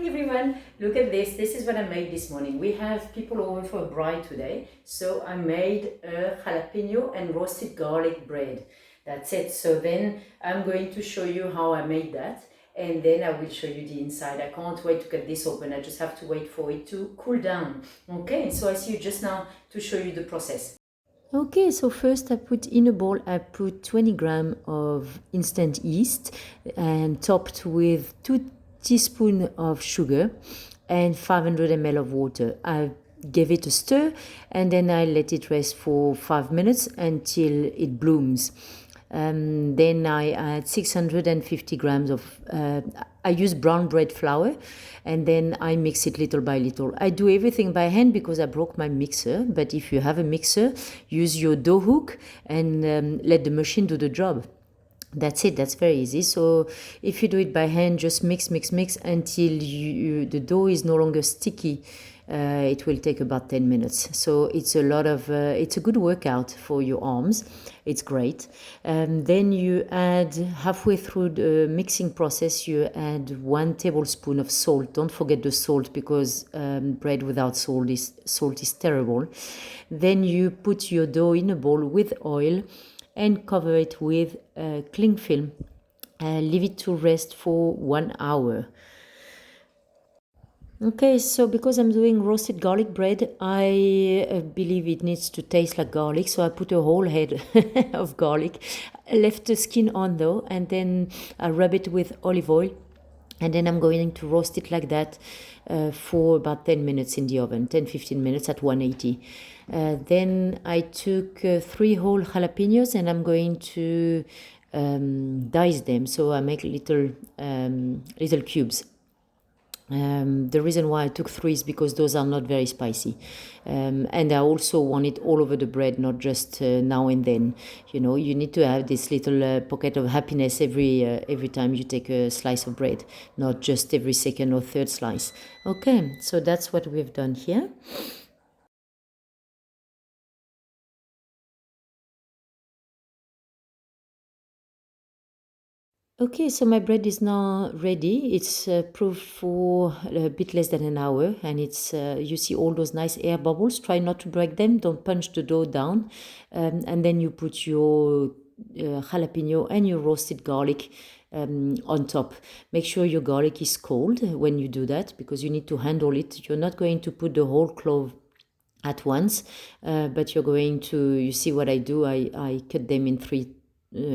morning everyone. Look at this. This is what I made this morning. We have people over for a bride today. So I made a jalapeno and roasted garlic bread. That's it. So then I'm going to show you how I made that. And then I will show you the inside. I can't wait to get this open. I just have to wait for it to cool down. Okay, so I see you just now to show you the process. Okay, so first I put in a bowl, I put 20 grams of instant yeast and topped with 2 teaspoons of sugar and 500 ml of water. I gave it a stir and then I let it rest for 5 minutes until it blooms. Then I add 650 grams of, I use brown bread flour, and then I mix it little by little. I do everything by hand because I broke my mixer, but if you have a mixer, use your dough hook and let the machine do the job. That's it, that's very easy. So if you do it by hand, just mix until the dough is no longer sticky. It will take about 10 minutes. So it's it's a good workout for your arms. It's great. Then you add, halfway through the mixing process, you add 1 tablespoon of salt. Don't forget the salt because bread without salt is terrible. Then you put your dough in a bowl with oil and cover it with cling film. Leave it to rest for 1 hour. Okay, so because I'm doing roasted garlic bread, I believe it needs to taste like garlic, so I put a whole head of garlic. I left the skin on though, and then I rub it with olive oil, and then I'm going to roast it like that for about 10 minutes in the oven, 10-15 minutes at 180. Then I took 3 whole jalapeños and I'm going to dice them, so I make little cubes. The reason why I took 3 is because those are not very spicy, and I also want it all over the bread, not just now and then. You know, you need to have this little pocket of happiness every time you take a slice of bread, not just every second or third slice. Okay, so that's what we've done here. Okay, so my bread is now ready. It's proofed for a bit less than an hour, and it's you see all those nice air bubbles. Try not to break them. Don't punch the dough down, and then you put your jalapeno and your roasted garlic on top. Make sure your garlic is cold when you do that because you need to handle it. You're not going to put the whole clove at once, but you're going to. You see what I do? I cut them in 3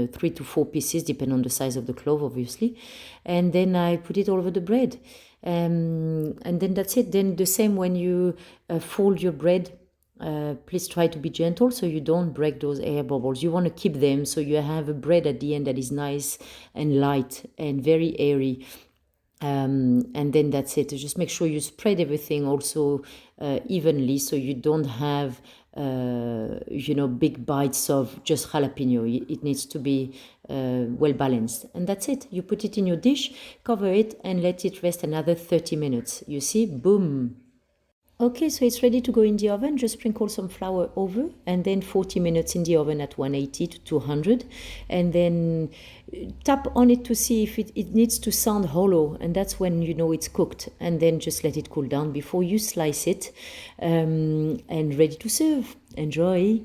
to 4 pieces, depending on the size of the clove, obviously. And then I put it all over the bread. And then that's it. Then the same when you fold your bread, please try to be gentle so you don't break those air bubbles. You want to keep them so you have a bread at the end that is nice and light and very airy. And then that's it. Just make sure you spread everything also evenly so you don't have big bites of just jalapeno. It needs to be well balanced, and that's it. You put it in your dish, cover it, and let it rest another 30 minutes. You see, boom. Okay, so it's ready to go in the oven. Just sprinkle some flour over and then 40 minutes in the oven at 180 to 200. And then tap on it to see if it needs to sound hollow. And that's when you know it's cooked. And then just let it cool down before you slice it. And ready to serve. Enjoy.